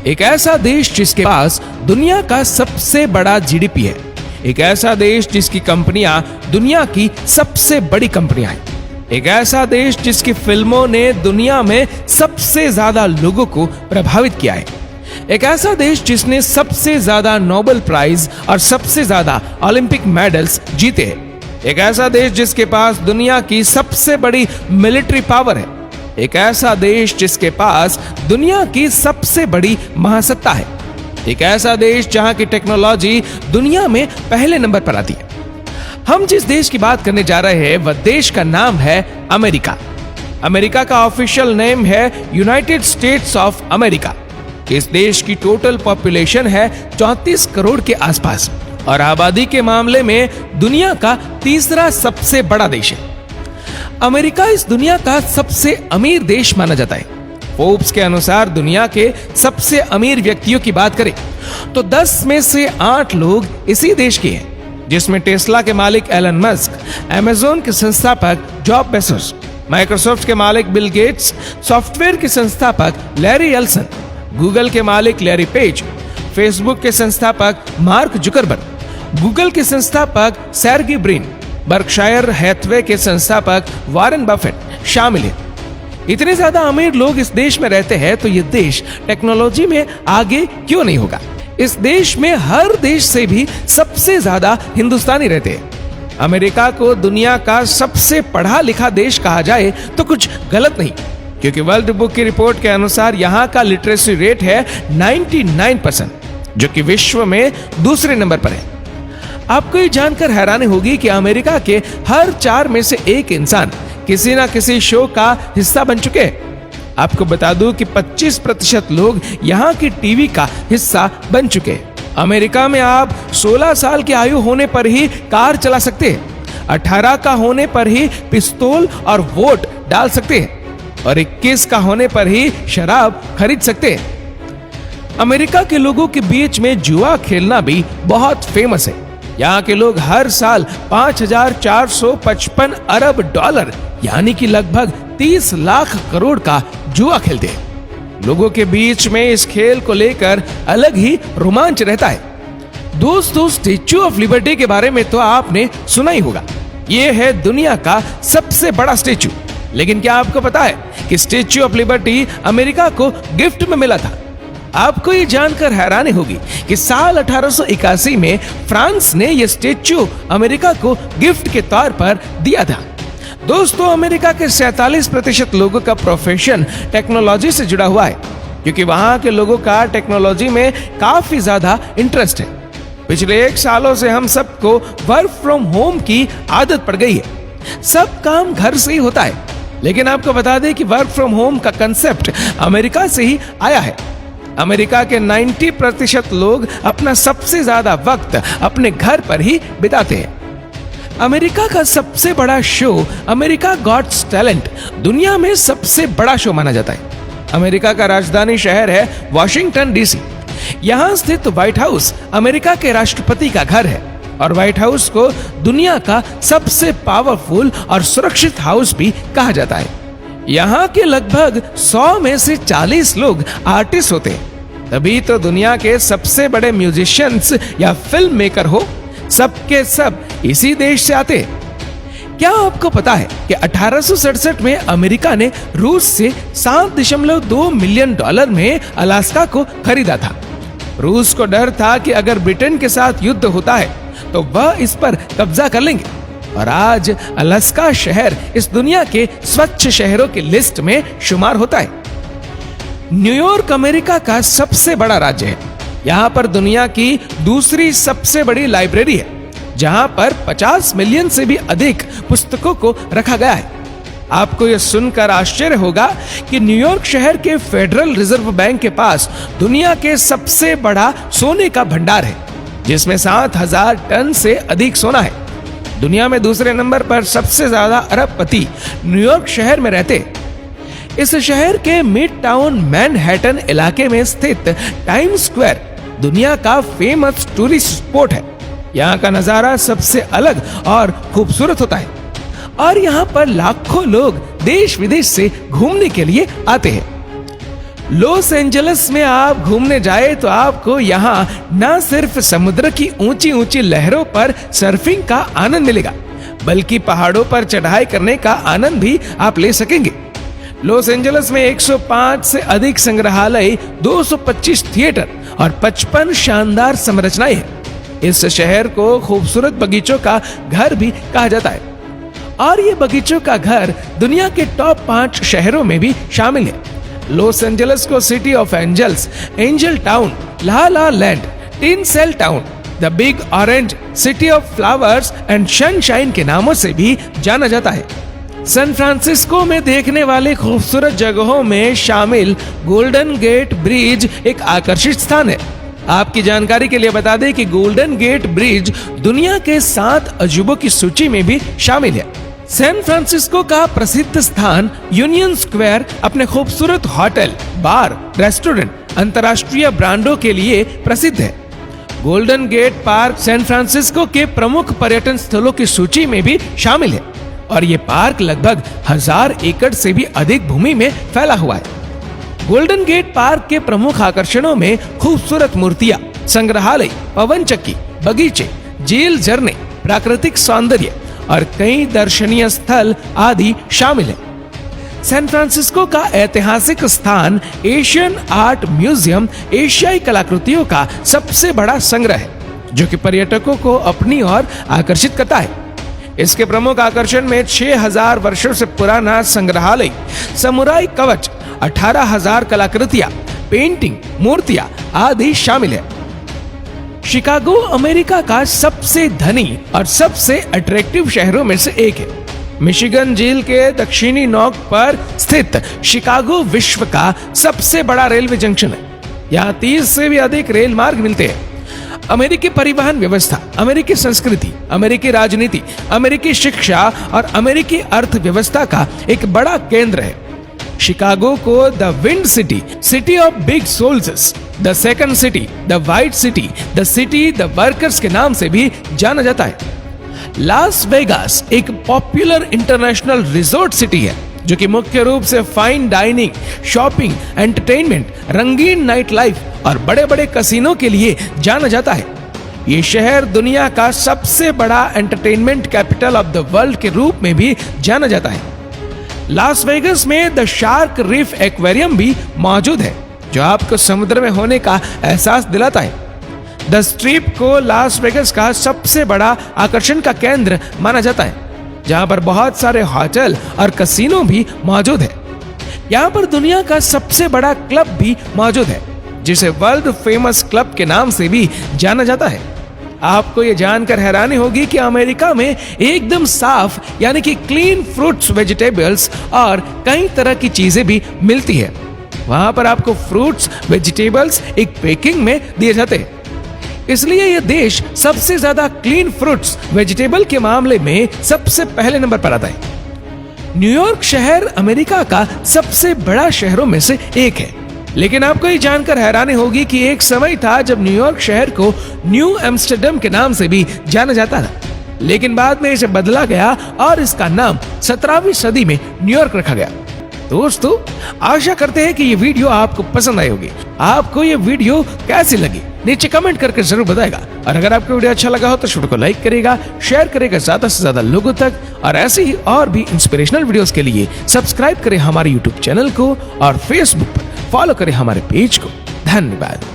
एक ऐसा देश जिसके पास दुनिया का सबसे बड़ा जीडीपी है, एक ऐसा देश जिसकी कंपनियां दुनिया की सबसे बड़ी कंपनियां हैं, एक ऐसा देश जिसकी फिल्मों ने दुनिया में सबसे ज्यादा लोगों को प्रभावित किया है, एक ऐसा देश जिसने सबसे ज्यादा नोबेल प्राइज और सबसे ज्यादा ओलंपिक मेडल्स जीते हैं, एक ऐसा देश जिसके पास दुनिया की सबसे बड़ी मिलिट्री पावर है, एक ऐसा देश जिसके पास दुनिया की सबसे बड़ी महासत्ता है, एक ऐसा देश जहां की टेक्नोलॉजी दुनिया में पहले नंबर पर आती है। हम जिस देश की बात करने जा रहे हैं वह देश का नाम है अमेरिका। अमेरिका का ऑफिशियल नेम है यूनाइटेड स्टेट्स ऑफ अमेरिका। इस देश की टोटल पॉपुलेशन है 34 करोड़ के आसपास और आबादी के मामले में दुनिया का तीसरा सबसे बड़ा देश है। अमेरिका इस दुनिया का सबसे अमीर देश माना जाता है। फोर्ब्स के अनुसार दुनिया के सबसे अमीर व्यक्तियों की बात करें तो 10 में से 8 लोग इसी देश के हैं, जिसमें टेस्ला के मालिक एलन मस्क, अमेज़न के संस्थापक जॉफ बेजोस, माइक्रोसॉफ्ट के मालिक बिल गेट्स, सॉफ्टवेयर के संस्थापक लैरी एल्सन, गूगल के मालिक लैरी पेज, फेसबुक के संस्थापक मार्क जुकरबर्ग, गूगल के संस्थापक सर्गेई ब्रिन, बर्कशायर हैथवे के संस्थापक वॉरेन बफेट शामिल हैं। इतने ज्यादा अमीर लोग इस देश में रहते हैं तो ये देश टेक्नोलॉजी में आगे क्यों नहीं होगा। इस देश में हर देश से भी सबसे ज्यादा हिंदुस्तानी रहते हैं। अमेरिका को दुनिया का सबसे पढ़ा लिखा देश कहा जाए तो कुछ गलत नहीं, क्योंकि वर्ल्ड बुक की रिपोर्ट के अनुसार यहाँ का लिटरेसी रेट है 99%, जो कि विश्व में दूसरे नंबर पर है। आपको ये जानकर हैरानी होगी कि अमेरिका के हर 4 में से 1 इंसान किसी ना किसी शो का हिस्सा बन चुके हैं। आपको बता दूं कि 25% लोग यहाँ की टीवी का हिस्सा बन चुके हैं। अमेरिका में आप 16 साल की आयु होने पर ही कार चला सकते हैं, 18 का होने पर ही पिस्तौल और वोट डाल सकते हैं और 21 का होने पर ही शराब खरीद सकते हैं। अमेरिका के लोगों के बीच में जुआ खेलना भी बहुत फेमस है। यहाँ के लोग हर साल 5,455 अरब डॉलर यानी कि लगभग 30 लाख करोड़ का जुआ खेलते हैं। लोगों के बीच में इस खेल को लेकर अलग ही रोमांच रहता है। दोस्तों, स्टैच्यू ऑफ लिबर्टी के बारे में तो आपने सुना ही होगा। ये है दुनिया का सबसे बड़ा स्टैच्यू। लेकिन क्या आपको पता है कि स्टैच्यू ऑफ लिबर्टी अमेरिका को गिफ्ट में मिला था? आपको ये जानकर हैरानी होगी कि साल 1881 में फ्रांस ने यह स्टैच्यू अमेरिका को गिफ्ट के तौर पर दिया था। दोस्तों, अमेरिका के 47% लोगों का प्रोफेशन टेक्नोलॉजी से जुड़ा हुआ है, क्योंकि वहां के लोगों का टेक्नोलॉजी में काफी ज्यादा इंटरेस्ट है। पिछले 1 सालों से हम सबको वर्क फ्रॉम होम की आदत पड़ गई है। सब काम घर से ही होता है। लेकिन आपको बता दें कि वर्क फ्रॉम होम का कंसेप्ट अमेरिका से ही आया है। अमेरिका के 90% लोग अपना सबसे ज्यादा वक्त अपने घर पर ही बिताते हैं। अमेरिका का सबसे बड़ा शो अमेरिका गॉट्स टैलेंट दुनिया में सबसे बड़ा शो माना जाता है। अमेरिका का राजधानी शहर है वॉशिंगटन डीसी। यहाँ स्थित व्हाइट हाउस अमेरिका के राष्ट्रपति का घर है और व्हाइट हाउस को दुनिया का सबसे पावरफुल और सुरक्षित हाउस भी कहा जाता है। यहाँ के लगभग 100 में से 40 लोग आर्टिस्ट होते हैं। तभी तो दुनिया के सबसे बड़े म्यूजिशियंस या फिल्म मेकर हो, सबके सब इसी देश से आते हैं। क्या आपको पता है कि 1867 में अमेरिका ने रूस से $7.2 मिलियन में अलास्का को खरीदा था। रूस को डर था कि अगर ब्रिटेन के साथ युद्ध होता है तो वह इस पर कब्जा कर लेंगे और आज अलास्का शहर इस दुनिया के स्वच्छ शहरों की लिस्ट में शुमार होता है। न्यूयॉर्क अमेरिका का सबसे बड़ा राज्य है। यहाँ पर दुनिया की दूसरी सबसे बड़ी लाइब्रेरी है, जहाँ पर 50 मिलियन से भी अधिक पुस्तकों को रखा गया है। आपको यह सुनकर आश्चर्य होगा कि न्यूयॉर्क शहर के फेडरल रिजर्व बैंक के पास दुनिया के सबसे बड़ा सोने का भंडार है, जिसमें 7,000 टन से अधिक सोना है। दुनिया में दूसरे नंबर पर सबसे ज्यादा अरबपति न्यूयॉर्क शहर में रहते हैं। इस शहर के मिड टाउन मैनहट्टन इलाके में स्थित टाइम्स स्क्वायर दुनिया का फेमस टूरिस्ट स्पॉट है। यहाँ का नजारा सबसे अलग और खूबसूरत होता है और यहाँ पर लाखों लोग देश विदेश से घूमने के लिए आते हैं। लॉस एंजलिस में आप घूमने जाए तो आपको यहाँ न सिर्फ समुद्र की ऊंची ऊंची लहरों पर सर्फिंग का आनंद मिलेगा, बल्कि पहाड़ों पर चढ़ाई करने का आनंद भी आप ले सकेंगे। लॉस एंजलिस में 105 से अधिक संग्रहालय, 225 थिएटर और 55 शानदार संरचनाएं हैं। इस शहर को खूबसूरत बगीचों का घर भी कहा जाता है और ये बगीचों का घर दुनिया के टॉप 5 शहरों में भी शामिल है। लॉस एंजलिस को city of angels, angel town, La La Land, tinsel town, the big orange, city of flowers and sunshine के नामों से भी जाना जाता है। सैन फ्रांसिस्को में देखने वाले खूबसूरत जगहों में शामिल गोल्डन गेट ब्रिज एक आकर्षित स्थान है। आपकी जानकारी के लिए बता दें कि गोल्डन गेट ब्रिज दुनिया के 7 अजूबों की सूची में भी शामिल है। सैन फ्रांसिस्को का प्रसिद्ध स्थान यूनियन स्क्वायर अपने खूबसूरत होटल, बार, रेस्टोरेंट, अंतर्राष्ट्रीय ब्रांडों के लिए प्रसिद्ध है। Golden Gate Park San Francisco के प्रमुख पर्यटन स्थलों की सूची में भी शामिल है और ये पार्क लगभग 1000 एकड़ से भी अधिक भूमि में फैला हुआ है। गोल्डन गेट पार्क के प्रमुख आकर्षणों में खूबसूरत मूर्तियां, संग्रहालय, पवन चक्की, बगीचे, झील, झरने, प्राकृतिक सौंदर्य और कई दर्शनीय स्थल आदि शामिल है। सैन फ्रांसिस्को का ऐतिहासिक स्थान एशियन आर्ट म्यूजियम एशियाई कलाकृतियों का सबसे बड़ा संग्रह है, जो कि पर्यटकों को अपनी ओर आकर्षित करता है। इसके प्रमुख आकर्षण में 6000 वर्षों से पुराना संग्रहालय, समुराई कवच, 18000 कलाकृतियां, पेंटिंग, मूर्तियां आदि शामिल है। शिकागो अमेरिका का सबसे धनी और सबसे अट्रैक्टिव शहरों में से एक है। मिशिगन झील के दक्षिणी नोक पर स्थित शिकागो विश्व का सबसे बड़ा रेलवे जंक्शन है। यहाँ 30 से भी अधिक रेल मार्ग मिलते हैं। अमेरिकी परिवहन व्यवस्था, अमेरिकी संस्कृति, अमेरिकी राजनीति, अमेरिकी शिक्षा और अमेरिकी अर्थव्यवस्था का एक बड़ा केंद्र है। शिकागो को the wind city, city of big souls, the second city, the white city, the city the workers के नाम से भी जाना जाता है। लास वेगास एक पॉपुलर इंटरनेशनल रिजॉर्ट सिटी है, जो कि मुख्य रूप से फाइन डाइनिंग, शॉपिंग, एंटरटेनमेंट, रंगीन नाइट लाइफ और बड़े बड़े कसिनो के लिए जाना जाता है। ये शहर दुनिया का सबसे बड़ा entertainment capital of the world के रूप में भी जाना जाता है। लास वेगास में द शार्क रीफ एक्वेरियम भी मौजूद है, जो आपको समुद्र में होने का एहसास दिलाता है। द स्ट्रिप को लास वेगास का सबसे बड़ा आकर्षण का केंद्र माना जाता है, जहां पर बहुत सारे होटल और कसिनो भी मौजूद है। यहाँ पर दुनिया का सबसे बड़ा क्लब भी मौजूद है, जिसे वर्ल्ड फेमस क्लब के नाम से भी जाना जाता है। आपको ये जानकर हैरानी होगी कि अमेरिका में एकदम साफ यानी कि क्लीन फ्रूट्स, वेजिटेबल्स और कई तरह की चीजें भी मिलती है। वहां पर आपको फ्रूट्स, वेजिटेबल्स एक पैकिंग में दिए जाते हैं। इसलिए यह देश सबसे ज्यादा क्लीन फ्रूट्स, वेजिटेबल के मामले में सबसे पहले नंबर पर आता है। न्यूयॉर्क शहर अमेरिका का सबसे बड़ा शहरों में से एक है, लेकिन आपको ये जानकर हैरानी होगी कि एक समय था जब न्यूयॉर्क शहर को न्यू एम्स्टर्डम के नाम से भी जाना जाता था, लेकिन बाद में इसे बदला गया और इसका नाम 17वीं सदी में न्यूयॉर्क रखा गया। दोस्तों, आशा करते हैं कि ये वीडियो आपको पसंद आई होगी। आपको ये वीडियो कैसी लगी नीचे कमेंट करके जरूर बताएगा, और अगर आपको वीडियो अच्छा लगा हो तो वीडियो को लाइक करेगा, शेयर करेगा ज्यादा से ज्यादा लोगों तक, और ऐसे ही और भी इंस्पिरेशनल वीडियोस के लिए सब्सक्राइब करें हमारे यूट्यूब चैनल को और फेसबुक पर फॉलो करें हमारे पेज को। धन्यवाद।